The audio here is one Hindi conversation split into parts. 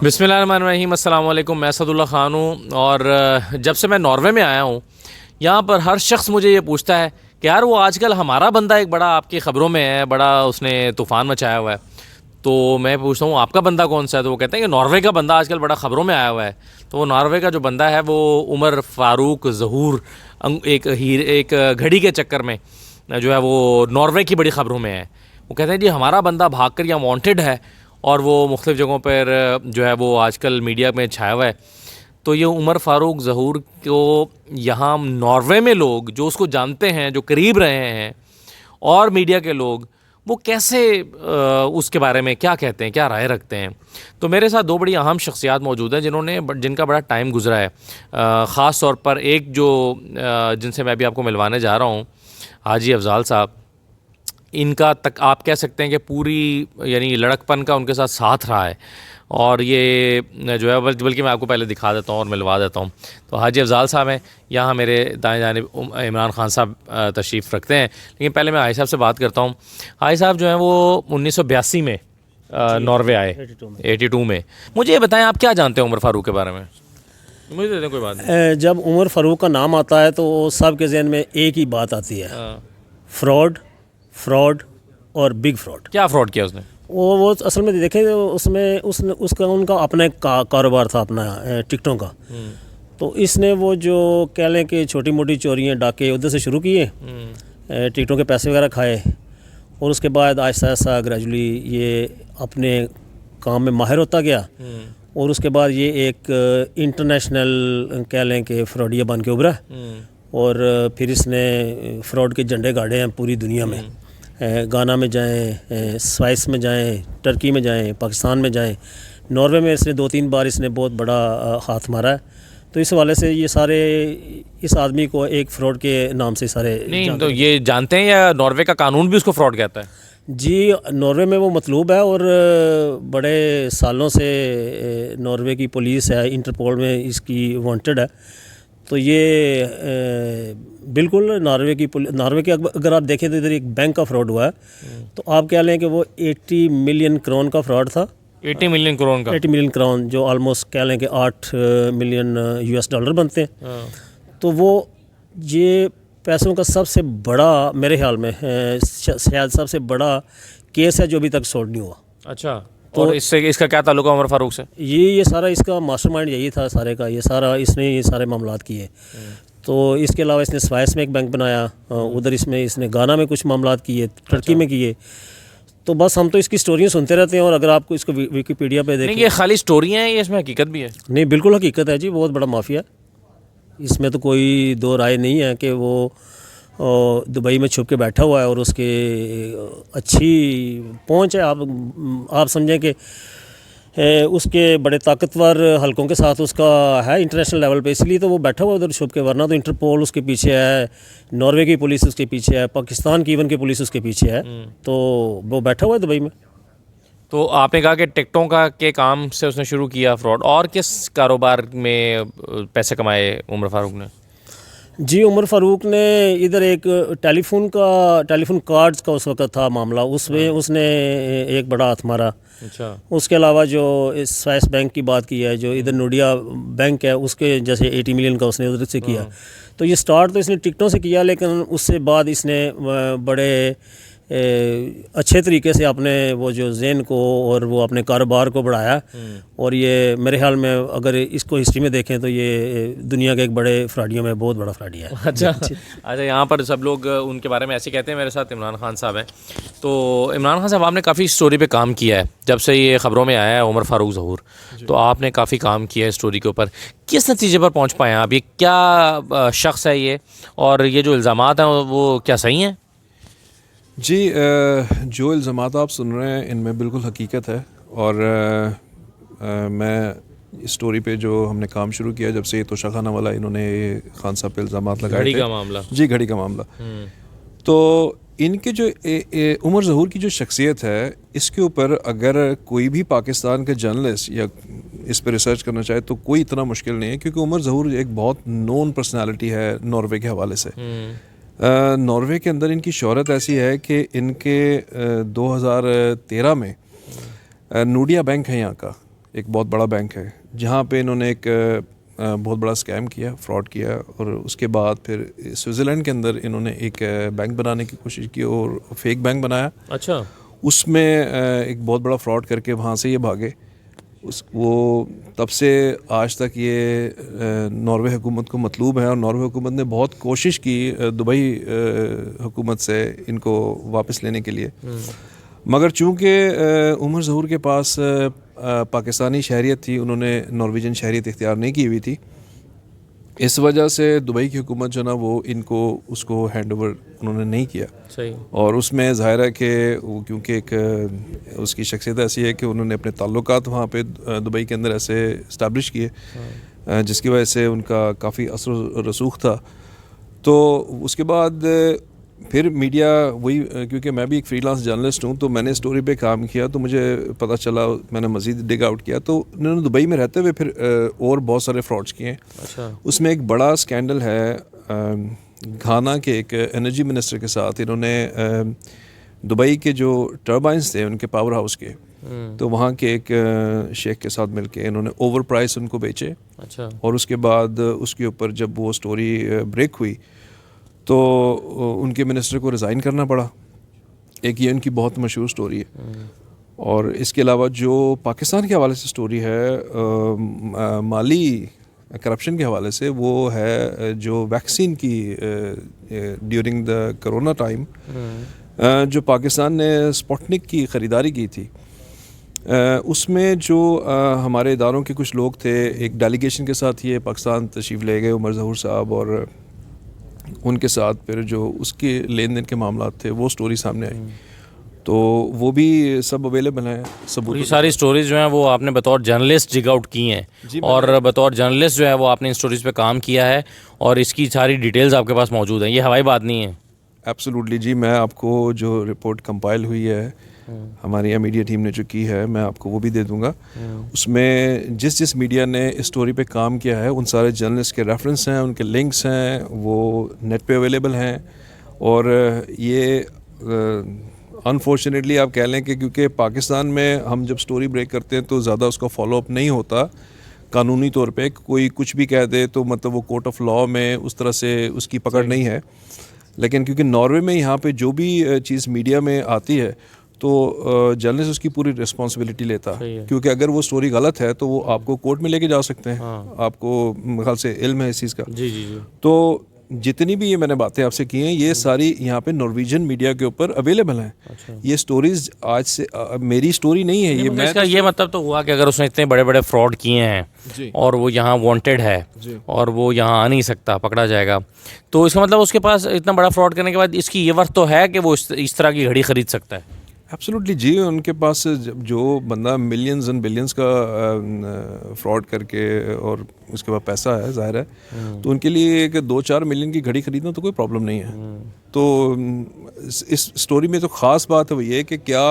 बिस्मिल्लाहिर्रहमानिर्रहीम, अस्सलाम वालेकुम। मैं असदुल्ला ख़ान हूँ और जब से मैं नॉर्वे में आया हूँ यहाँ पर हर शख्स मुझे ये पूछता है कि यार वो आजकल हमारा बंदा एक बड़ा आपकी ख़बरों में है, बड़ा उसने तूफ़ान मचाया हुआ है। तो मैं पूछता हूँ आपका बंदा कौन सा है, तो वो कहते हैं कि नॉर्वे का बंदा आजकल बड़ा ख़बरों में आया हुआ है। तो वो नॉर्वे का जो बंदा है वो उमर फ़ारूक ज़हूर एक घड़ी के चक्कर में जो है वो नॉर्वे की बड़ी ख़बरों में है। वो कहते हैं जी हमारा बंदा भाग कर यहाँ वांटेड है और वो मुख्तलिफ़ जगहों पर जो है वो आजकल मीडिया में छाया हुआ है। तो ये उमर फ़ारूक ज़हूर को यहाँ नॉर्वे में लोग जो उसको जानते हैं, जो करीब रहे हैं, और मीडिया के लोग वो कैसे उसके बारे में क्या कहते हैं, क्या राय रखते हैं। तो मेरे साथ दो बड़ी अहम शख्सियात मौजूद हैं जिनका बड़ा टाइम गुजरा है। ख़ास तौर पर एक जो जिनसे मैं अभी आपको मिलवाने जा रहा हूँ, हाजी अफज़ाल साहब। इनका तक आप कह सकते हैं कि पूरी यानी लड़कपन का उनके साथ साथ रहा है। और ये जो है बल्कि मैं आपको पहले दिखा देता हूँ और मिलवा देता हूँ। तो हाजी अफज़ाल साहब हैं, यहाँ मेरे दाएं जानिब इमरान खान साहब तशरीफ़ रखते हैं। लेकिन पहले मैं हाजी साहब से बात करता हूँ। हाजी साहब जो हैं वो 1982 में नॉर्वे आए, 82 में। मुझे ये बताएं आप क्या जानते हैं उमर फ़ारूक के बारे में। मुझे दे दें, कोई बात नहीं। जब उमर फ़ारूक का नाम आता है तो सब के जहन में एक ही बात आती है, फ्रॉड और बिग फ्रॉड। क्या फ्रॉड किया उसने? वो असल में देखें तो उसमें उसका उनका अपना एक कारोबार था, अपना टिकटों का। तो इसने वो जो कह लें कि छोटी मोटी चोरियाँ डाके उधर से शुरू किए, टिकटों के पैसे वगैरह खाए, और उसके बाद आहिस्ता आहिस्ता ग्रेजुअली ये अपने काम में माहिर होता गया। और उसके बाद ये एक इंटरनेशनल कह लें कि फ्रॉडिया बन के उभरा। और फिर इसने फ्रॉड के झंडे गाड़े हैं पूरी दुनिया में। गाना में जाएं, स्वाइस में जाएं, टर्की में जाएं, पाकिस्तान में जाएं, नॉर्वे में इसने 2-3 बार इसने बहुत बड़ा हाथ मारा है। तो इस हवाले से ये सारे इस आदमी को एक फ्रॉड के नाम से सारे नहीं तो ये जानते हैं या नॉर्वे का कानून भी उसको फ्रॉड कहता है? जी, नॉर्वे में वो मतलूब है और बड़े सालों से नॉर्वे की पुलिस है, इंटरपोल में इसकी वांटेड है। तो ये बिल्कुल नॉर्वे के अगर आप देखें तो इधर एक बैंक का फ्रॉड हुआ है। तो आप कह लें कि वो 80 मिलियन क्रोन का फ्रॉड था। 80 मिलियन क्रोन का? 80 मिलियन क्रोन, जो ऑलमोस्ट कह लें कि 8 मिलियन US डॉलर बनते हैं। तो वो ये पैसों का सबसे बड़ा मेरे ख्याल में शायद सबसे बड़ा केस है जो अभी तक सॉल्व नहीं हुआ। अच्छा, तो और इसका क्या ताल्लुक है उमर फ़ारूक से? ये सारा इसका मास्टरमाइंड यही था सारे का, इसने ये सारे मामलात किए। तो इसके अलावा इसने स्वाइस में एक बैंक बनाया, उधर इसने गाना में कुछ मामलात किए, टर्की में किए। तो बस हम तो इसकी स्टोरियाँ सुनते रहते हैं, और अगर आपको इसको विकीपीडिया पे देखें। ये खाली स्टोरियाँ हैं, ये इसमें हकीकत भी है? नहीं, बिल्कुल हकीकत है जी, बहुत बड़ा माफिया। इसमें तो कोई दो राय नहीं है कि वो दुबई में छुप के बैठा हुआ है और उसके अच्छी पहुंच है। आप समझें कि उसके बड़े ताकतवर हलकों के साथ उसका है इंटरनेशनल लेवल पे, इसलिए तो वो बैठा हुआ उधर छुप के। वरना तो इंटरपोल उसके पीछे है, नॉर्वे की पुलिस उसके पीछे है, पाकिस्तान की इवन की पुलिस उसके पीछे है। तो वो बैठा हुआ है दुबई में। तो आपने कहा कि टिकटों के काम से उसने शुरू किया फ्रॉड, और किस कारोबार में पैसे कमाए उमर फ़ारूक ने? जी, उमर फ़ारूक ने इधर एक टेलीफोन कार्ड्स का उस वक्त था मामला, उसमें उसने एक बड़ा हाथ मारा। अच्छा। उसके अलावा जो इस स्वाइस बैंक की बात की है, जो इधर नोडिया बैंक है, उसके जैसे 80 मिलियन का उसने उधर से किया। तो ये स्टार्ट तो इसने टिकटों से किया, लेकिन उससे बाद इसने बड़े अच्छे तरीके से अपने वो जो ज़ेन को और वो अपने कारोबार को बढ़ाया। और ये मेरे ख्याल में अगर इसको हिस्ट्री में देखें तो ये दुनिया के एक बड़े फ्रॉडियों में बहुत बड़ा फ्रॉडी है। अच्छा, यहाँ पर सब लोग उनके बारे में ऐसे कहते हैं। मेरे साथ इमरान खान साहब हैं। तो इमरान खान साहब, आपने काफ़ी स्टोरी पे काम किया है जब से ये ख़बरों में आया है उमर फ़ारूक ज़हूर। तो आपने काफ़ी काम किया है स्टोरी के ऊपर। किस नतीजे पर पहुँच पाए हैं आप? ये क्या शख्स है ये, और ये जो इल्ज़ामात हैं वो क्या सही हैं? जी, जो इल्ज़ामात आप सुन रहे हैं इनमें बिल्कुल हकीकत है। और मैं इस स्टोरी पे जो हमने काम शुरू किया जब से ये तोशा खाना वाला इन्होंने खान साहब पे इल्ज़ामात लगाए थे। घड़ी का मामला? जी, घड़ी का मामला। तो इनके जो उमर ज़हूर की जो शख्सियत है, इसके ऊपर अगर कोई भी पाकिस्तान के जर्नलिस्ट या इस पर रिसर्च करना चाहे तो कोई इतना मुश्किल नहीं है, क्योंकि उमर ज़हूर एक बहुत नोन पर्सनालिटी है नॉर्वे के हवाले से। नॉर्वे के अंदर इनकी शोहरत ऐसी है कि इनके 2013 में नोडिया बैंक है यहाँ का, एक बहुत बड़ा बैंक है, जहाँ पे इन्होंने एक बहुत बड़ा स्कैम किया, फ्रॉड किया, और उसके बाद फिर स्विट्ज़रलैंड के अंदर इन्होंने एक बैंक बनाने की कोशिश की और फेक बैंक बनाया। अच्छा। उसमें एक बहुत बड़ा फ्रॉड करके वहाँ से ये भागे। वो तब से आज तक ये नॉर्वे हुकूमत को मतलूब है, और नॉर्वे हुकूमत ने बहुत कोशिश की दुबई हुकूमत से इनको वापस लेने के लिए, मगर चूँकि उमर ज़हूर के पास पाकिस्तानी शहरियत थी, उन्होंने नॉर्वेजियन शहरियत इख्तियार नहीं की हुई थी, इस वजह से दुबई की हुकूमत जो ना वो इनको उसको हैंड ओवर उन्होंने नहीं किया। सही। और उसमें ज़ाहिर है कि वो क्योंकि एक उसकी शख्सियत ऐसी है कि उन्होंने अपने ताल्लुकात वहाँ पे दुबई के अंदर ऐसे इस्टेब्लिश किए, जिसकी वजह से उनका काफ़ी असर रसूख था। तो उसके बाद फिर मीडिया वही, क्योंकि मैं भी एक फ्रीलांस जर्नलिस्ट हूँ, तो मैंने स्टोरी पे काम किया, तो मुझे पता चला, मैंने मज़ीद डिग आउट किया, तो उन्होंने दुबई में रहते हुए फिर और बहुत सारे फ्रॉड्स किए। अच्छा। उसमें एक बड़ा स्कैंडल है घाना के एक एनर्जी मिनिस्टर के साथ। इन्होंने दुबई के जो टर्बाइंस थे उनके पावर हाउस के, तो वहाँ के एक शेख के साथ मिलके इन्होंने ओवर प्राइस उनको बेचे। अच्छा। और उसके बाद उसके ऊपर जब वो स्टोरी ब्रेक हुई तो उनके मिनिस्टर को रिज़ाइन करना पड़ा। एक ये उनकी बहुत मशहूर स्टोरी है। और इसके अलावा जो पाकिस्तान के हवाले से स्टोरी है माली करप्शन के हवाले से, वो है जो वैक्सीन की ड्यूरिंग द कोरोना टाइम जो पाकिस्तान ने स्पुतनिक की ख़रीदारी की थी, उसमें जो हमारे इदारों के कुछ लोग थे, एक डेलीगेशन के साथ ये पाकिस्तान तशरीफ़ ले गए, उमर ज़हूर साहब, और उनके साथ फिर जो उसके लेन देन के मामला थे वो स्टोरी सामने आई। तो वो भी सब अवेलेबल हैं सबूत। ये सारी स्टोरीज जो हैं वो आपने बतौर जर्नलिस्ट जिग आउट की हैं, और बतौर जर्नलिस्ट जो है वो आपने इन स्टोरीज पे काम किया है, और इसकी सारी डिटेल्स आपके पास मौजूद हैं। ये हवाई बात नहीं है। एब्सोल्युटली जी, मैं आपको जो रिपोर्ट कंपाइल हुई है हमारी मीडिया टीम ने जो की है, मैं आपको वो भी दे दूंगा। उसमें जिस जिस मीडिया ने इस स्टोरी पे काम किया है उन सारे जर्नलिस्ट के रेफरेंस हैं, उनके लिंक्स हैं, वो नेट पे अवेलेबल हैं। और ये अनफॉर्चुनेटली आप कह लें कि क्योंकि पाकिस्तान में हम जब स्टोरी ब्रेक करते हैं तो ज़्यादा उसका फॉलो अप नहीं होता कानूनी तौर पे, कोई कुछ भी कह दे तो मतलब वो कोर्ट ऑफ लॉ में उस तरह से उसकी पकड़ नहीं है। लेकिन क्योंकि नॉर्वे में यहाँ पे जो भी चीज़ मीडिया में आती है तो जर्नलिस्ट उसकी पूरी रिस्पॉन्सिबिलिटी लेता है, क्योंकि अगर वो स्टोरी गलत है तो वो आपको कोर्ट में लेके जा सकते हैं। आपको मेरे ख्याल से इल्म है इस चीज़ का। जी। तो जितनी भी ये मैंने बातें आपसे की हैं, ये सारी यहाँ पे नॉर्वेजियन मीडिया के ऊपर अवेलेबल हैं। अच्छा। ये स्टोरीज आज से मेरी स्टोरी नहीं है, ये मैं इसका ये मतलब तो हुआ कि अगर उसने इतने बड़े बड़े फ्रॉड किए हैं और वो यहाँ वांटेड है और वो यहाँ आ नहीं सकता, पकड़ा जाएगा, तो इसका मतलब उसके पास इतना बड़ा फ्रॉड करने के बाद इसकी ये वर्थ तो है कि वो इस तरह की घड़ी खरीद सकता है। एब्सोल्युटली जी, उनके पास जो बंदा मिलियंस एंड बिलियंस का फ्रॉड करके और उसके बाद पैसा है ज़ाहिर है, तो उनके लिए एक 2-4 मिलियन की घड़ी खरीदना तो कोई प्रॉब्लम नहीं है। तो इस स्टोरी में तो ख़ास बात है वो ये कि क्या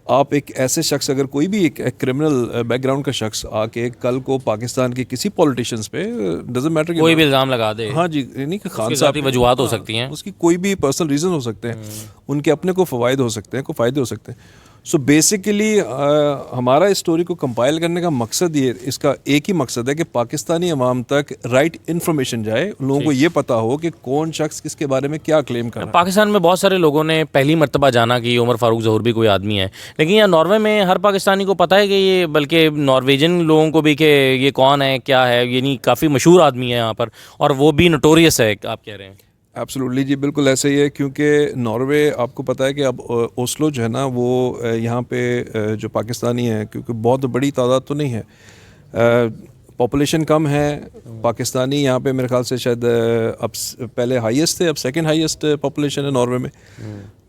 आप एक ऐसे शख्स, अगर कोई भी एक क्रिमिनल बैकग्राउंड का शख्स आके कल को पाकिस्तान के किसी पॉलिटिशियंस पे, डजंट मैटर, कोई भी इल्ज़ाम लगा दे, हाँ जी, नहीं कि खान साहब की वजूहात हो सकती हैं, उसकी कोई भी पर्सनल रीज़न हो सकते हैं, उनके अपने को फ़वाइद हो सकते हैं, को फ़ायदे हो सकते हैं। सो बेसिकली हमारा इस स्टोरी को कंपाइल करने का मकसद ये, इसका एक ही मकसद है कि पाकिस्तानी अवाम तक राइट इन्फॉर्मेशन जाए, लोगों को ये पता हो कि कौन शख्स किसके बारे में क्या क्लेम कर रहा है। पाकिस्तान में बहुत सारे लोगों ने पहली मर्तबा जाना कि उमर फारूक ज़हूर भी कोई आदमी है, लेकिन यहाँ नॉर्वे में हर पाकिस्तानी को पता है कि ये, बल्कि नॉर्वेजियन लोगों को भी कि ये कौन है, क्या है, यानी काफ़ी मशहूर आदमी है यहाँ पर, और वो भी नोटोरियस है, आप कह रहे हैं। एब्सोल्युटली जी, बिल्कुल ऐसे ही है, क्योंकि नॉर्वे आपको पता है कि अब ओस्लो जो है ना वो यहाँ पे जो पाकिस्तानी है, क्योंकि बहुत बड़ी तादाद तो नहीं है, पॉपुलेशन कम है, पाकिस्तानी यहाँ पे मेरे ख्याल से शायद अब पहले हाईएस्ट थे, अब सेकंड हाईएस्ट पॉपुलेशन है नॉर्वे में।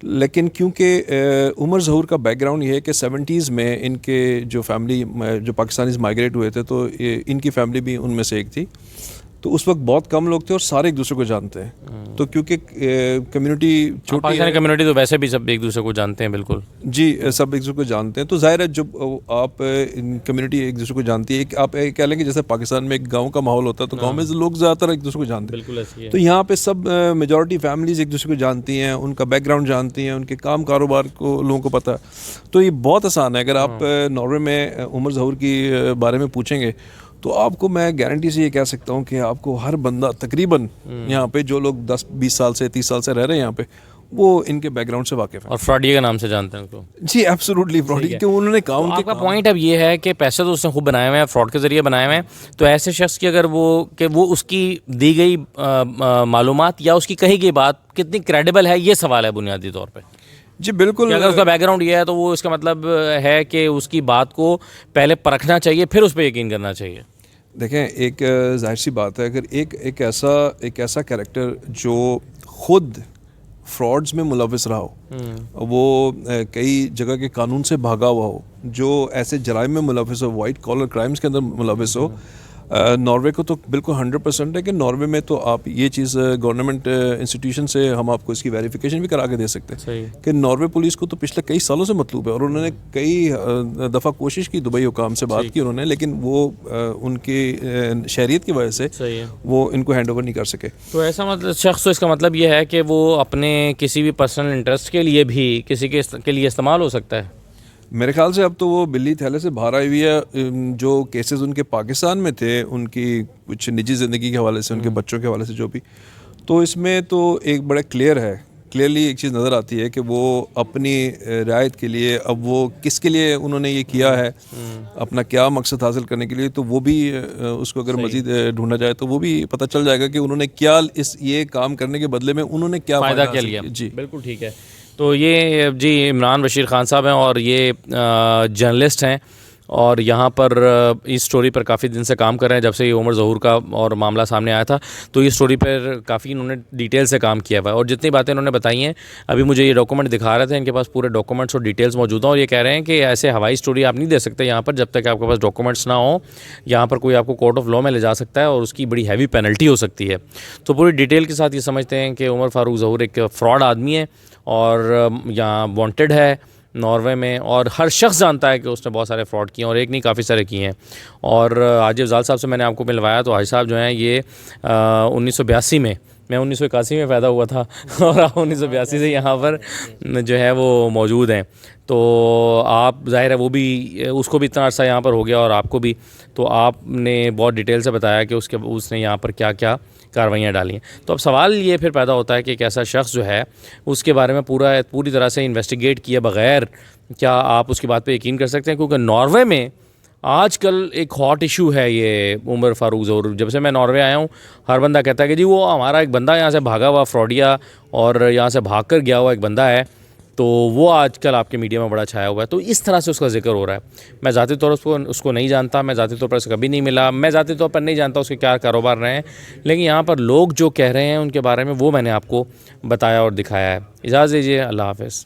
लेकिन क्योंकि उमर ज़हूर का बैकग्राउंड ये है कि 70s में इनके जो फैमिली, जो पाकिस्तानीज़ माइग्रेट हुए थे, तो इनकी फैमिली भी उनमें से एक थी। तो उस वक्त बहुत कम लोग थे और सारे एक दूसरे को जानते हैं। तो क्योंकि कम्युनिटी छोटी पाकिस्तानी कम्युनिटी तो वैसे भी सब एक दूसरे को जानते हैं बिल्कुल। जी, सब एक दूसरे को जानते हैं, तो जाहिर है जब आप कम्युनिटी एक दूसरे को जानती है, आप कह लेंगे जैसे पाकिस्तान में एक गांव का माहौल होता है, तो गांव में लोग ज़्यादातर एक दूसरे को जानते हैं। बिल्कुल ऐसी है। तो यहाँ पे सब मेजॉरिटी फैमिलीज एक दूसरे को जानती हैं, उनका बैकग्राउंड जानती हैं, उनके काम कारोबार को लोगों को पता है। तो ये बहुत आसान है। अगर आप नॉर्वे में उमर ज़हूर की बारे में पूछेंगे तो आपको मैं गारंटी से ये कह सकता हूँ कि आपको हर बंदा तकरीबन यहाँ पे जो लोग 10-20 साल से 30 साल से रह रहे हैं यहाँ पे, वो इनके बैकग्राउंड से वाकिफ़ है। और फ्रॉडिया के नाम से जानते हैं उनको। जी एब्सोल्युटली फ्रॉडी, क्योंकि उन्होंने काम आपका पॉइंट अब ये है कि पैसे तो उसने खूब बनाए हुए हैं, फ्रॉड के ज़रिए बनाए हुए हैं, तो ऐसे शख्स की अगर वो उसकी दी गई मालूमात या उसकी कही गई बात कितनी क्रेडिबल है, ये सवाल है बुनियादी तौर पे। जी बिल्कुल। अगर उसका बैकग्राउंड ये है तो वो इसका मतलब है कि उसकी बात को पहले परखना चाहिए, फिर उस पर यकीन करना चाहिए। देखें, एक जाहिर सी बात है, अगर एक ऐसा कैरेक्टर जो खुद फ्रॉड्स में मुलविस रहा हो, वो कई जगह के कानून से भागा हुआ हो, जो ऐसे जराइम में मुलविस हो, वाइट कॉलर क्राइम्स के अंदर मुलविस हो, नॉर्वे को तो बिल्कुल 100% है कि नॉर्वे में तो आप ये चीज़ गवर्नमेंट इंस्टीट्यूशन से हम आपको इसकी वेरिफिकेशन भी करा के दे सकते हैं कि नॉर्वे पुलिस को तो पिछले कई सालों से मतलूब है, और उन्होंने कई दफ़ा कोशिश की दुबई हुकाम से बात की उन्होंने, लेकिन वो उनकी शहरियत की वजह से वो इनको हैंड ओवर नहीं कर सके। तो ऐसा मतलब शख्स, तो इसका मतलब ये है कि वो अपने किसी भी पर्सनल इंटरेस्ट के लिए भी किसी के लिए इस्तेमाल हो सकता है। मेरे ख्याल से अब तो वो बिल्ली थैले से बाहर आई हुई है। जो केसेस उनके पाकिस्तान में थे, उनकी कुछ निजी ज़िंदगी के हवाले से, उनके बच्चों के हवाले से जो भी, तो इसमें तो एक बड़ा क्लियरली एक चीज़ नज़र आती है कि वो अपनी रियायत के लिए, अब वो किसके लिए उन्होंने ये किया है, अपना क्या मकसद हासिल करने के लिए, तो वो भी उसको अगर मज़ीद ढूंढा जाए तो वो भी पता चल जाएगा कि उन्होंने क्या ये काम करने के बदले में उन्होंने क्या फ़ायदा क्या लिया। जी बिल्कुल ठीक है। तो ये जी इमरान बशीर ख़ान साहब हैं और ये जर्नलिस्ट हैं और यहाँ पर इस स्टोरी पर काफ़ी दिन से काम कर रहे हैं। जब से ये उमर ज़हूर का और मामला सामने आया था तो ये स्टोरी पर काफ़ी इन्होंने डिटेल से काम किया हुआ है और जितनी बातें इन्होंने बताई हैं, अभी मुझे ये डॉक्यूमेंट दिखा रहे थे, इनके पास पूरे डॉक्यूमेंट्स और डिटेल्स मौजूद हैं और ये कह रहे हैं कि ऐसे हवाई स्टोरी आप नहीं दे सकते यहाँ पर जब तक आपके पास डॉक्यूमेंट्स ना हो। यहाँ पर कोई आपको कोर्ट ऑफ लॉ में ले जा सकता है और उसकी बड़ी हैवी पेनल्टी हो सकती है। तो पूरी डिटेल के साथ ये समझते हैं कि उमर फ़ारूक ज़हूर एक फ़्रॉड आदमी है और यहाँ वांटेड है नॉर्वे में, और हर शख्स जानता है कि उसने बहुत सारे फ्रॉड किए और एक नहीं काफ़ी सारे किए हैं। और आजिज़ अफजाल साहब से मैंने आपको मिलवाया तो हाजी साहब जो हैं ये 1982 में, मैं 1981 में पैदा हुआ था और आप 1982 से यहाँ पर जो है वो मौजूद हैं। तो आप ज़ाहिर है वो भी, उसको भी इतना अर्सा यहाँ पर हो गया और आपको भी, तो आपने बहुत डिटेल से बताया कि उसने यहाँ पर क्या क्या कार्रवाइयाँ डाली हैं। तो अब सवाल ये फिर पैदा होता है कि एक ऐसा शख्स जो है उसके बारे में पूरी तरह से इन्वेस्टिगेट किए बग़ैर क्या आप उसकी बात पे यकीन कर सकते हैं? क्योंकि नॉर्वे में आजकल एक हॉट इशू है ये उमर फ़ारूक ज़हूर। जब से मैं नॉर्वे आया हूँ हर बंदा कहता है कि जी वो हमारा एक बंदा यहाँ से भागा हुआ फ्रॉडिया और यहाँ से भाग कर गया हुआ एक बंदा है, तो वो आजकल आपके मीडिया में बड़ा छाया हुआ है। तो इस तरह से उसका जिक्र हो रहा है। मैं ज़ाती तौर पर उसको नहीं जानता, मैं ज़ाती तौर पर उससे कभी नहीं मिला, मैं ज़ाती तौर पर नहीं जानता उसके क्या कारोबार रहे हैं, लेकिन यहाँ पर लोग जो कह रहे हैं उनके बारे में वो मैंने आपको बताया और दिखाया है। इजाज़त दीजिए, अल्लाह हाफ़िज़।